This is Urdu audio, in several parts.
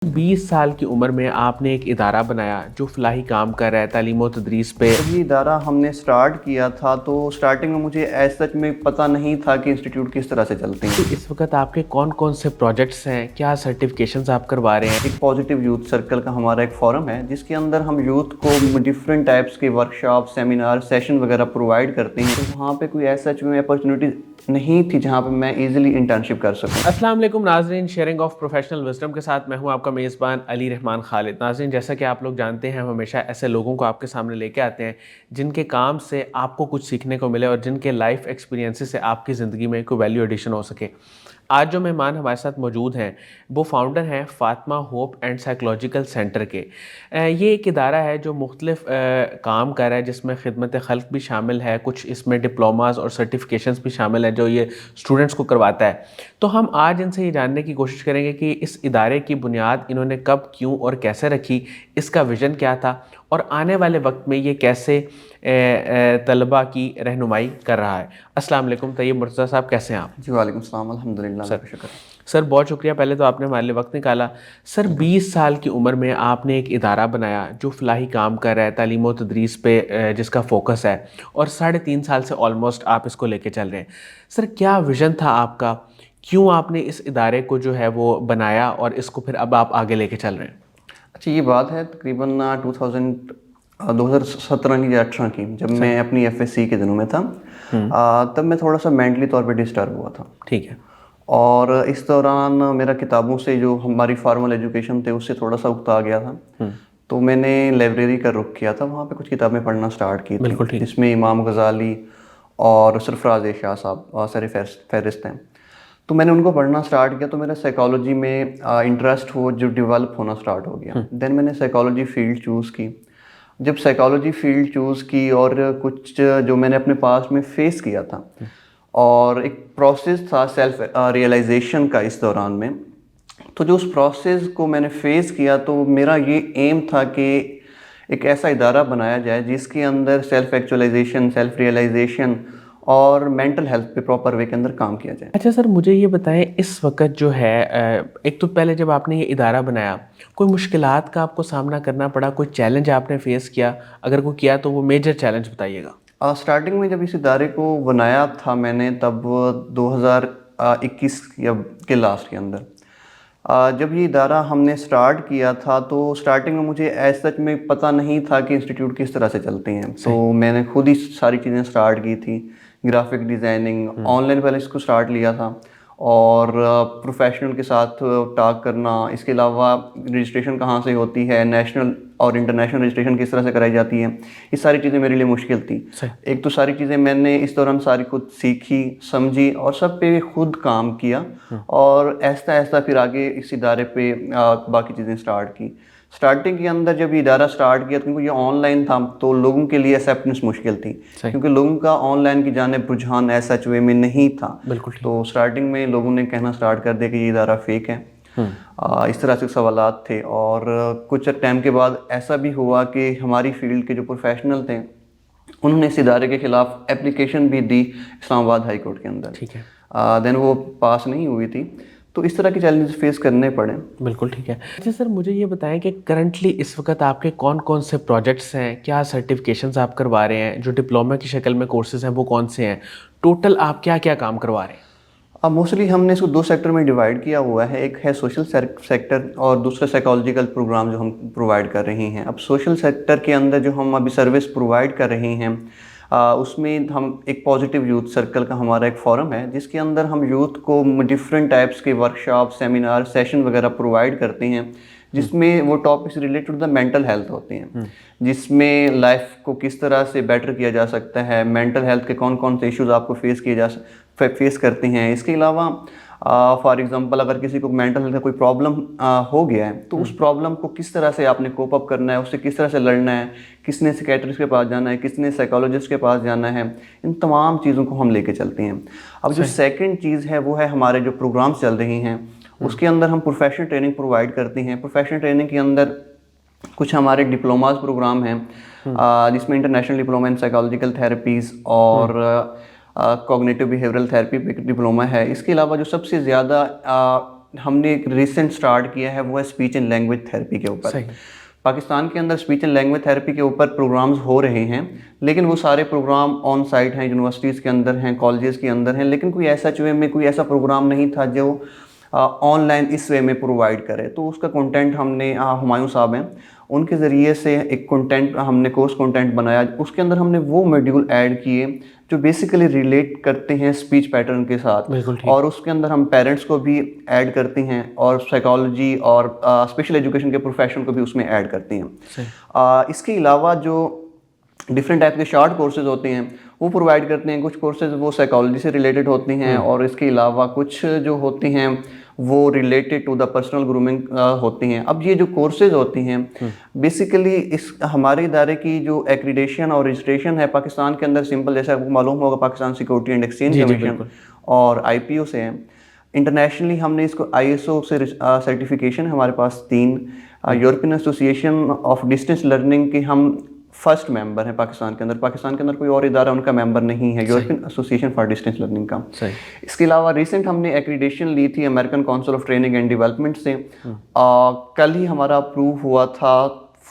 20 سال کی عمر میں آپ نے ایک ادارہ بنایا جو فلاحی کام کر رہا ہے تعلیم و تدریس پہ۔ جب یہ ادارہ ہم نے سٹارٹ کیا تھا تو سٹارٹنگ میں مجھے ایز سچ میں پتہ نہیں تھا کہ انسٹیٹیوٹ کس طرح سے چلتے ہیں۔ اس وقت آپ کے کون کون سے پروجیکٹس ہیں، کیا سرٹیفکیشنز آپ کروا رہے ہیں؟ ایک پازیٹیو یوتھ سرکل کا ہمارا ایک فورم ہے جس کے اندر ہم یوتھ کو ڈفرینٹ ٹائپس کے ورکشاپ، سیمینار، سیشن وغیرہ پرووائڈ کرتے ہیں۔ تو وہاں پہ کوئی ایز سچ میں اپرچونیٹی نہیں تھی جہاں پہ میں ایزیلی انٹرنشپ کر سکوں۔ السلام علیکم ناظرین، شیئرنگ آف پروفیشنل وزڈم کے ساتھ میں ہوں آپ کا میزبان علی رحمان خالد۔ ناظرین، جیسا کہ آپ لوگ جانتے ہیں، ہم ہمیشہ ایسے لوگوں کو آپ کے سامنے لے کے آتے ہیں جن کے کام سے آپ کو کچھ سیکھنے کو ملے اور جن کے لائف ایکسپیرینسز سے آپ کی زندگی میں کوئی ویلیو ایڈیشن ہو سکے۔ آج جو مہمان ہمارے ساتھ موجود ہیں وہ فاؤنڈر ہیں Fatima hope and psychological centre کے۔ یہ ایک ادارہ ہے جو مختلف کام کر رہا ہے، جس میں خدمت خلق بھی شامل ہے، کچھ اس میں ڈپلوماز اور سرٹیفکیشنز بھی شامل ہیں جو یہ اسٹوڈنٹس کو کرواتا ہے۔ تو ہم آج ان سے یہ جاننے کی کوشش کریں گے کہ اس ادارے کی بنیاد انہوں نے کب، کیوں اور کیسے رکھی، اس کا ویژن کیا تھا اور آنے والے وقت میں یہ کیسے طلباء کی رہنمائی کر رہا ہے۔ السلام علیکم طیب مرتضیٰ صاحب، کیسے ہیں آپ؟ جی وعلیکم السلام، الحمدللہ، سر شکر۔ سر بہت شکریہ، پہلے تو آپ نے ہمارے لیے وقت نکالا۔ سر 20 سال کی عمر میں آپ نے ایک ادارہ بنایا جو فلاحی کام کر رہا ہے تعلیم و تدریس پہ، جس کا فوکس ہے، اور 3.5 سال سے آلموسٹ آپ اس کو لے کے چل رہے ہیں۔ سر کیا ویژن تھا آپ کا، کیوں آپ نے اس ادارے کو جو ہے وہ بنایا اور اس کو پھر اب آپ آگے لے کے چل رہے ہیں؟ اچھا، یہ بات ہے تقریباً 2017 یا 18 کی، جب میں اپنی ایف ایس سی کے دنوں میں تھا، تب میں تھوڑا سا مینٹلی طور پہ ڈسٹرب ہوا تھا، ٹھیک ہے، اور اس دوران میرا کتابوں سے جو ہماری فارمل ایجوکیشن تھے اس سے تھوڑا سا اکتا گیا تھا، تو میں نے لائبریری کا رخ کیا تھا، وہاں پہ کچھ کتابیں پڑھنا سٹارٹ کی تھیں، بالکل ٹھیک، جس میں امام غزالی اور سرفراز شاہ صاحب سر فہرست ہیں۔ تو میں نے ان کو پڑھنا سٹارٹ کیا تو میرا سائیکالوجی میں انٹرسٹ ہو جو ڈیولپ ہونا سٹارٹ ہو گیا۔ دین میں نے سائیکالوجی فیلڈ چوز کی۔ جب سائیکالوجی فیلڈ چوز کی اور کچھ جو میں نے اپنے پاس میں فیس کیا تھا، اور ایک پروسیس تھا سیلف ریئلائزیشن کا اس دوران میں، تو جو اس پروسیس کو میں نے فیس کیا تو میرا یہ ایم تھا کہ ایک ایسا ادارہ بنایا جائے جس کے اندر سیلف ایکچولائزیشن، سیلف ریئلائزیشن اور مینٹل ہیلتھ پہ پراپر وے کے اندر کام کیا جائے۔ اچھا سر، مجھے یہ بتائیں اس وقت جو ہے، ایک تو پہلے جب آپ نے یہ ادارہ بنایا کوئی مشکلات کا آپ کو سامنا کرنا پڑا، کوئی چیلنج آپ نے فیس کیا؟ اگر کوئی کیا تو وہ میجر چیلنج بتائیے گا۔ اسٹارٹنگ میں جب اس ادارے کو بنایا تھا میں نے، تب 2021 کے لاسٹ کے اندر، جب یہ ادارہ ہم نے سٹارٹ کیا تھا تو سٹارٹنگ میں مجھے ایز سچ میں پتہ نہیں تھا کہ انسٹیٹیوٹ کس طرح سے چلتے ہیں، تو میں نے خود ہی ساری چیزیں سٹارٹ کی تھی، گرافک ڈیزائننگ، آن لائن پہلے اس کو سٹارٹ لیا تھا، اور پروفیشنل کے ساتھ ٹاک کرنا، اس کے علاوہ رجسٹریشن کہاں سے ہوتی ہے، نیشنل اور انٹرنیشنل رجسٹریشن کس طرح سے کرائی جاتی ہے، یہ ساری چیزیں میرے لیے مشکل تھی۔ ایک تو ساری چیزیں میں نے اس دوران ساری خود سیکھی، سمجھی اور سب پہ خود کام کیا، اور ایسا ایسا پھر آگے اس ادارے پہ باقی چیزیں سٹارٹ کی۔ سٹارٹنگ کے اندر جب یہ ادارہ سٹارٹ کیا کیونکہ یہ آن لائن تھا تو لوگوں کے لیے ایکسیپٹنس مشکل تھی، کیونکہ لوگوں کا آن لائن کی جانب رجحان ایسا وے میں نہیں تھا، تو سٹارٹنگ میں لوگوں نے کہنا سٹارٹ کر دیا کہ یہ ادارہ فیک ہے، اس طرح سے سوالات تھے۔ اور کچھ ٹائم کے بعد ایسا بھی ہوا کہ ہماری فیلڈ کے جو پروفیشنل تھے انہوں نے اس ادارے کے خلاف اپلیکیشن بھی دی اسلام آباد ہائی کورٹ کے اندر، ٹھیک ہے، دین وہ پاس نہیں ہوئی تھی، تو اس طرح کے چیلنجز فیس کرنے پڑے۔ بالکل ٹھیک ہے۔ اچھا سر، مجھے یہ بتائیں کہ کرنٹلی اس وقت آپ کے کون کون سے پروجیکٹس ہیں، کیا سرٹیفکیشنز آپ کروا رہے ہیں، جو ڈپلومہ کی شکل میں کورسز ہیں وہ کون سے ہیں، ٹوٹل آپ کیا کیا کام کروا رہے ہیں؟ اب موسٹلی ہم نے اس کو 2 سیکٹر میں ڈیوائڈ کیا ہوا ہے، ایک ہے سوشل سیکٹر اور دوسرا سائیکالوجیکل پروگرام جو ہم پرووائڈ کر رہے ہیں۔ اب سوشل سیکٹر کے اندر جو ہم ابھی سروس پرووائڈ کر رہے ہیں، اس میں ہم ایک پازیٹیو یوتھ سرکل کا ہمارا ایک فورم ہے جس کے اندر ہم یوتھ کو ڈفرینٹ ٹائپس کے ورکشاپ، سیمینار، سیشن وغیرہ پرووائڈ کرتے ہیں، جس میں وہ topics related to the mental health ہوتے ہیں، جس میں لائف کو کس طرح سے بیٹر کیا جا سکتا ہے، مینٹل ہیلتھ کے کون کون سے ایشوز آپ کو فیس کرتے ہیں۔ اس کے علاوہ فار ایگزامپل اگر کسی کو مینٹل ہیلتھ کا کوئی پرابلم ہو گیا ہے تو اس پرابلم کو کس طرح سے آپ نے کوپ اپ کرنا ہے، اس سے کس طرح سے لڑنا ہے، کس نے سائیکیٹرسٹ کے پاس جانا ہے، کس نے سائیکالوجسٹ کے پاس جانا ہے، ان تمام چیزوں کو ہم لے کے چلتے ہیں۔ اب جو سیکنڈ چیز ہے وہ ہے ہمارے جو پروگرامس چل رہے ہیں اس کے اندر ہم پروفیشنل ٹریننگ پرووائڈ کرتے ہیں۔ پروفیشنل ٹریننگ کے اندر کچھ ہمارے ڈپلوماز پروگرام ہیں، جس میں انٹرنیشنل ڈپلومہ ان سائیکالوجیکل تھراپیز اور کوگنیٹو بیہیورل تھراپی پہ ڈپلومہ ہے۔ اس کے علاوہ جو سب سے زیادہ ہم نے ایک ریسنٹ سٹارٹ کیا ہے وہ ہے اسپیچ اینڈ لینگویج تھیراپی کے اوپر. پاکستان کے اندر اسپیچ اینڈ لینگویج تھیراپی کے اوپر پروگرامز ہو رہے ہیں، لیکن وہ سارے پروگرام آن سائٹ ہیں، یونیورسٹیز کے اندر ہیں، کالجز کے اندر ہیں، لیکن کوئی ایسا وے میں کوئی ایسا پروگرام نہیں تھا جو آن لائن اس وے میں پرووائڈ کرے. تو اس کا کنٹینٹ ہم نے ہمایوں صاحب ہیں ان کے ذریعے سے ایک کنٹینٹ ہم نے کورس کنٹینٹ بنایا. اس کے اندر ہم نے وہ موڈیول ایڈ کیے جو بیسیکلی ریلیٹ کرتے ہیں اسپیچ پیٹرن کے ساتھ، اور اس کے اندر ہم پیرنٹس کو بھی ایڈ کرتے ہیں اور سائیکالوجی اور اسپیشل ایجوکیشن کے پروفیشن کو بھی اس میں ایڈ کرتے ہیں. اس کے علاوہ جو ڈفرینٹ ٹائپ کے شارٹ کورسز ہوتے ہیں وہ پرووائڈ کرتے ہیں. کچھ کورسز وہ سائیکالوجی سے ریلیٹڈ ہوتے ہیں، اور اس کے علاوہ کچھ جو ہوتے ہیں وہ related to the personal grooming ہوتے ہیں. اب یہ جو کورسز ہوتے ہیں بیسیکلی اس ہمارے ادارے کی جو ایکریڈیشن اور رجسٹریشن ہے پاکستان کے اندر سمپل، جیسا آپ کو معلوم ہوگا Pakistan security and exchange commission اور IPO سے ہیں. انٹرنیشنلی ہم نے اس کو ISO سے سرٹیفکیشن ہے ہمارے پاس 3. European association of distance learning کے ہم فرسٹ ممبر ہیں پاکستان کے اندر. پاکستان کے اندر کوئی اور ادارہ ان کا ممبر نہیں ہے European association for distance learning کا. اس کے علاوہ ریسنٹ ہم نے ایکریڈیشن لی تھی American council of training and development سے. کل ہی ہمارا اپروو ہوا تھا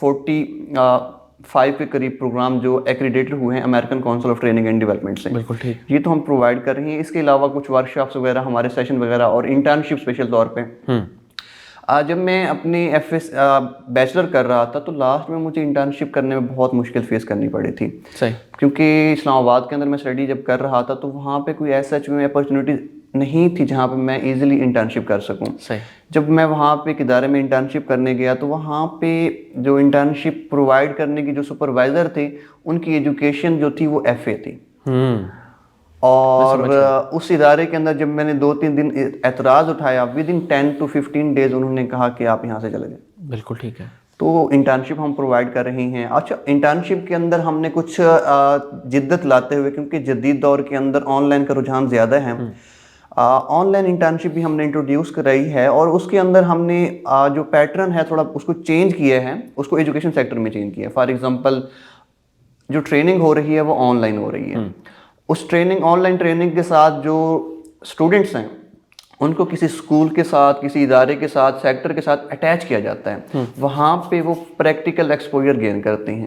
45 کے قریب پروگرام جو ایکریڈیٹڈ ہوئے ہیں American council of training and development سے. یہ تو ہم پرووائڈ کر رہے ہیں. اس کے علاوہ کچھ ورکشاپس وغیرہ ہمارے سیشن وغیرہ اور انٹرنشپ اسپیشل طور پہ. جب میں اپنی بیچلر کر رہا تھا تو لاسٹ میں مجھے انٹرنشپ کرنے میں بہت مشکل فیس کرنی پڑی تھی، کیونکہ اسلام آباد کے اندر میں اسٹڈی جب کر رہا تھا تو وہاں پہ کوئی ایسا اپرچونیٹی نہیں تھی جہاں پہ میں ایزیلی انٹرنشپ کر سکوں. جب میں وہاں پہ ایک ادارے میں انٹرنشپ کرنے گیا تو وہاں پہ جو انٹرنشپ پرووائڈ کرنے کی جو سپروائزر تھے ان کی ایجوکیشن جو تھی وہ FA تھی. اور اس ادارے کے اندر جب میں نے 2-3 دن اعتراض اٹھایا ودن 10 to 15 days انہوں نے کہا کہ آپ یہاں سے چلے جائیں. بالکل ٹھیک ہے. تو انٹرنشپ ہم پرووائڈ کر رہے ہیں. اچھا انٹرنشپ کے اندر ہم نے کچھ جدت لاتے ہوئے، کیونکہ جدید دور کے اندر آن لائن کا رجحان زیادہ ہے، آن لائن انٹرنشپ بھی ہم نے انٹروڈیوس کرائی ہے. اور اس کے اندر ہم نے جو پیٹرن ہے تھوڑا اس کو چینج کیا ہے، اس کو ایجوکیشن سیکٹر میں چینج کیا ہے. فار ایگزامپل جو ٹریننگ ہو رہی ہے وہ آن لائن ہو رہی ہے. اس آن لائن ٹریننگ کے ساتھ جو اسٹوڈنٹس ہیں ان کو کسی اسکول کے ساتھ، کسی ادارے کے ساتھ، سیکٹر کے ساتھ اٹیچ کیا جاتا ہے. وہاں پہ وہ پریکٹیکل ایکسپوجر گین کرتے ہیں.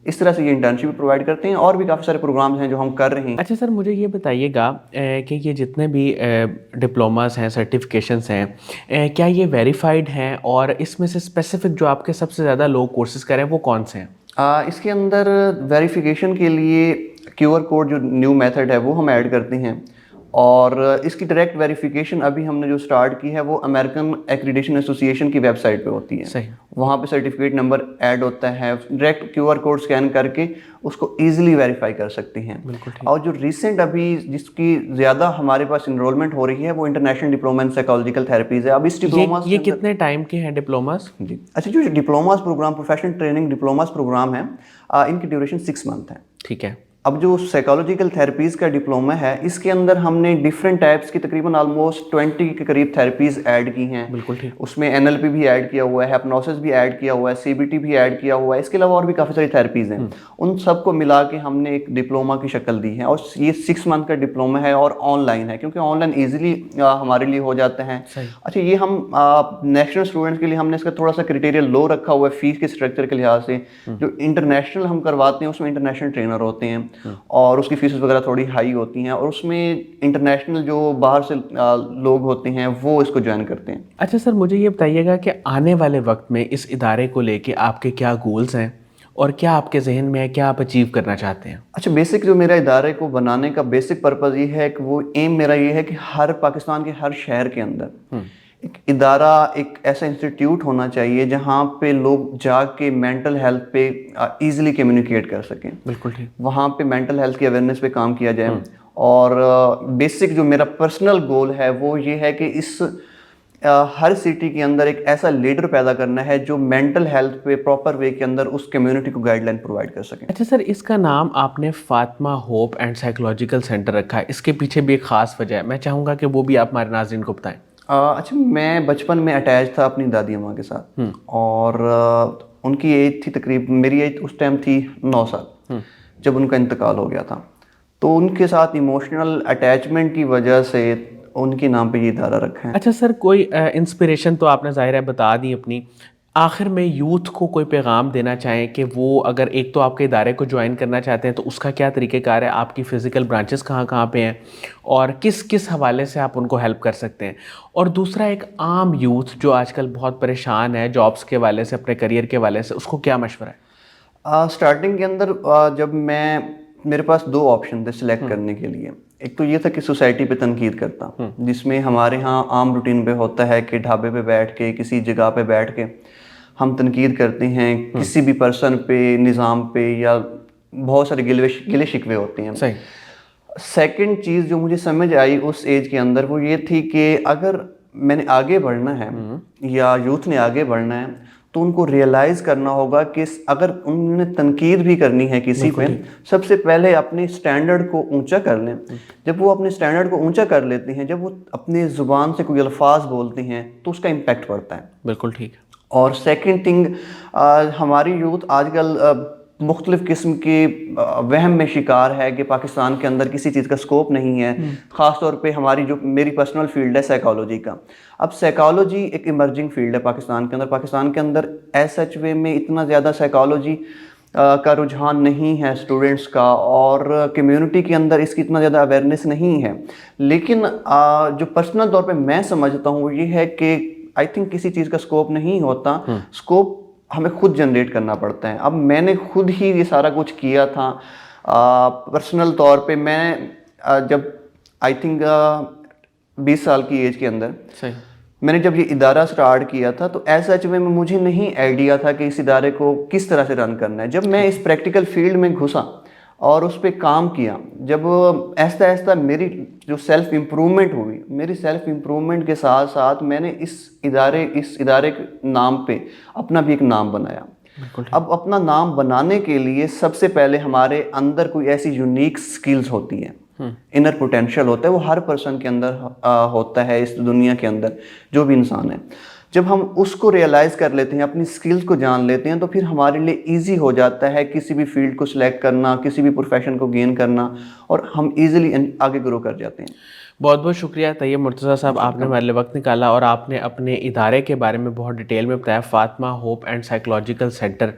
اس طرح سے یہ انٹرنشپ پرووائڈ کرتے ہیں، اور بھی کافی سارے پروگرامز ہیں جو ہم کر رہے ہیں. اچھا سر، مجھے یہ بتائیے گا کہ یہ جتنے بھی ڈپلوماز ہیں، سرٹیفکیشنس ہیں، کیا یہ ویریفائڈ ہیں؟ اور اس میں سے اسپیسیفک جو آپ کے سب سے زیادہ لوگ کورسز کریں وہ کون سے ہیں؟ اس کے اندر ویریفیکیشن کے لیے QR کوڈ جو نیو میتھڈ ہے وہ ہم ایڈ کرتے ہیں. اور اس کی ڈائریکٹ ویریفیکیشن ابھی ہم نے جو سٹارٹ کی ہے وہ امریکن ایکریڈیشن ایسوسیشن کی ویب سائٹ پہ ہوتی ہے. وہاں پہ سرٹیفکیٹ نمبر ایڈ ہوتا ہے، ڈائریکٹ QR کوڈ اسکین کر کے اس کو ایزیلی ویریفائی کر سکتے ہیں. اور جو ریسنٹ ابھی جس کی زیادہ ہمارے پاس انرولمنٹ ہو رہی ہے وہ international diploma in psychological therapies ہے. اب اس ڈپلوما یہ کتنے ٹائم کے ہیں ڈپلوماز؟ جی اچھا، جو diplomas program professional training diplomas program ہے ان کی ڈیوریشن 6 month ہے. ٹھیک ہے. اب جو سائیکالوجیکل تھراپیز کا ڈپلوما ہے اس کے اندر ہم نے ڈفرینٹ ٹائپس کی تقریباً آلموسٹ 20 کے قریب تھراپیز ایڈ کی ہیں. بالکل ٹھیک. اس میں NLP بھی ایڈ کیا ہوا ہے، ہپنوسس بھی ایڈ کیا ہوا ہے، CBT بھی ایڈ کیا ہوا ہے. اس کے علاوہ اور بھی کافی ساری تھراپیز ہیں. ان سب کو ملا کے ہم نے ایک ڈپلوما کی شکل دی ہے. اور یہ 6 month کا ڈپلوما ہے اور آن لائن ہے، کیونکہ آن لائن ایزیلی ہمارے لیے ہو جاتا ہے. اچھا، یہ ہم نیشنل اسٹوڈنٹس کے لیے ہم نے اس کا تھوڑا سا کرائٹیریا لو رکھا ہوا ہے فیس کے اسٹرکچر کے لحاظ سے. جو انٹرنیشنل ہم کرواتے ہیں اس میں انٹرنیشنل ٹرینر ہوتے ہیں اور اس کی فیسز وغیرہ تھوڑی ہائی ہوتی ہیں، اور اس میں انٹرنیشنل جو باہر سے لوگ ہوتے ہیں وہ اس کو جوائن کرتے ہیں. اچھا سر، مجھے یہ بتائیے گا کہ آنے والے وقت میں اس ادارے کو لے کے آپ کے کیا گولز ہیں اور کیا آپ کے ذہن میں ہے، کیا آپ اچیو کرنا چاہتے ہیں؟ اچھا، بیسک جو میرا ادارے کو بنانے کا بیسک پرپز یہ ہے کہ وہ ایم میرا یہ ہے کہ ہر پاکستان کے ہر شہر کے اندر ایک ادارہ، ایک ایسا انسٹیٹیوٹ ہونا چاہیے جہاں پہ لوگ جا کے مینٹل ہیلتھ پہ ایزیلی کمیونیکیٹ کر سکیں. بالکل ٹھیک. وہاں پہ مینٹل ہیلتھ کی اویئرنیس پہ کام کیا جائے. اور بیسک جو میرا پرسنل گول ہے وہ یہ ہے کہ اس ہر سٹی کے اندر ایک ایسا لیڈر پیدا کرنا ہے جو مینٹل ہیلتھ پہ پراپر وے کے اندر اس کمیونٹی کو گائیڈ لائن پرووائڈ کر سکیں. اچھا سر، اس کا نام آپ نے Fatima hope and psychological centre رکھا ہے، اس کے پیچھے بھی ایک خاص وجہ ہے، میں چاہوں گا کہ وہ بھی آپ ہمارے ناظرین کو بتائیں. اچھا، میں بچپن میں اٹیچ تھا اپنی دادی اماں کے ساتھ، اور ان کی ایج تھی تقریباً، میری ایج اس ٹائم تھی 9 سال جب ان کا انتقال ہو گیا تھا. تو ان کے ساتھ ایموشنل اٹیچمنٹ کی وجہ سے ان کے نام پہ یہ ادارہ رکھا ہے۔ اچھا سر، کوئی انسپریشن تو آپ نے ظاہر ہے بتا دی اپنی، آخر میں یوتھ کو کوئی پیغام دینا چاہیں کہ وہ اگر ایک تو آپ کے ادارے کو جوائن کرنا چاہتے ہیں تو اس کا کیا طریقہ کار ہے، آپ کی فزیکل برانچز کہاں کہاں پہ ہیں اور کس کس حوالے سے آپ ان کو ہیلپ کر سکتے ہیں، اور دوسرا ایک عام یوتھ جو آج کل بہت پریشان ہے جابس کے حوالے سے، اپنے کریئر کے حوالے سے، اس کو کیا مشورہ ہے؟ سٹارٹنگ کے اندر جب میرے پاس دو آپشن تھے سلیکٹ کرنے کے لیے، ایک تو یہ تھا کہ سوسائٹی پہ تنقید کرتا، جس میں ہمارے ہاں عام روٹین پہ ہوتا ہے کہ ڈھابے پہ بیٹھ کے کسی جگہ پہ بیٹھ کے ہم تنقید کرتے ہیں کسی بھی پرسن پہ، نظام پہ، یا بہت سارے گلے شکوے ہوتے ہیں۔ صحیح۔ سیکنڈ چیز جو مجھے سمجھ آئی اس ایج کے اندر وہ یہ تھی کہ اگر میں نے آگے بڑھنا ہے یا یوتھ نے آگے بڑھنا ہے تو ان کو ریئلائز کرنا ہوگا کہ اگر انہوں نے تنقید بھی کرنی ہے کسی پہ، سب سے پہلے اپنے سٹینڈرڈ کو اونچا کر لیں۔ جب وہ اپنے سٹینڈرڈ کو اونچا کر لیتے ہیں، جب وہ اپنے زبان سے کوئی الفاظ بولتے ہیں تو اس کا امپیکٹ پڑتا ہے۔ بالکل ٹھیک ہے۔ اور سیکنڈ تھنگ، ہماری یوتھ آج کل مختلف قسم کے وہم میں شکار ہے کہ پاکستان کے اندر کسی چیز کا سکوپ نہیں ہے، خاص طور پہ ہماری جو میری پرسنل فیلڈ ہے سائیکالوجی کا۔ اب سائیکالوجی ایک ایمرجنگ فیلڈ ہے پاکستان کے اندر ایس ایچ وے میں اتنا زیادہ سائیکالوجی کا رجحان نہیں ہے اسٹوڈنٹس کا، اور کمیونٹی کے اندر اس کی اتنا زیادہ اویئرنیس نہیں ہے۔ لیکن جو پرسنل طور پہ میں سمجھتا ہوں وہ یہ ہے کہ آئی تھنک کسی چیز کا سکوپ نہیں ہوتا، سکوپ ہمیں خود جنریٹ کرنا پڑتا ہے۔ اب میں نے خود ہی یہ سارا کچھ کیا تھا پرسنل طور پہ۔ میں جب آئی تھنک 20 سال کی ایج کے اندر میں نے جب یہ ادارہ سٹارٹ کیا تھا تو ایس ایچ وے میں مجھے نہیں آئیڈیا تھا کہ اس ادارے کو کس طرح سے رن کرنا ہے۔ جب میں اس پریکٹیکل فیلڈ میں گھسا اور اس پہ کام کیا، جب آہستہ آہستہ میری جو سیلف امپرومنٹ ہوئی، میری سیلف امپرومنٹ کے ساتھ ساتھ میں نے اس ادارے کے نام پہ اپنا بھی ایک نام بنایا۔ اب اپنا نام بنانے کے لیے سب سے پہلے ہمارے اندر کوئی ایسی یونیک سکلز ہوتی ہیں، انر پوٹینشیل ہوتا ہے، وہ ہر پرسن کے اندر ہوتا ہے اس دنیا کے اندر جو بھی انسان ہے۔ جب ہم اس کو ریئلائز کر لیتے ہیں، اپنی سکلز کو جان لیتے ہیں، تو پھر ہمارے لیے ایزی ہو جاتا ہے کسی بھی فیلڈ کو سلیکٹ کرنا، کسی بھی پروفیشن کو گین کرنا، اور ہم ایزیلی آگے گرو کر جاتے ہیں۔ بہت بہت شکریہ طیب مرتضیٰ صاحب، آپ نے ہمارے لیے وقت نکالا اور آپ نے اپنے ادارے کے بارے میں بہت ڈیٹیل میں بتایا، Fatima hope and psychological centre.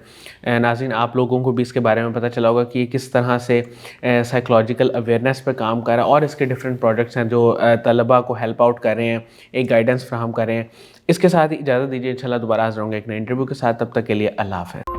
ناظرین، آپ لوگوں کو بھی اس کے بارے میں پتہ چلا ہوگا کہ یہ کس طرح سے سائیکولوجیکل اویئرنیس پہ کام کر رہا ہے، اور اس کے ڈفرینٹ پروجیکٹس ہیں جو طلباء کو ہیلپ آؤٹ کر رہے ہیں، ایک گائیڈنس فراہم کر رہے ہیں۔ اس کے ساتھ ہی اجازت دیجیے، انشاءاللہ دوبارہ حاضر ہوں گے ایک نئے انٹرویو کے ساتھ، تب تک کے لیے اللہ حافظ۔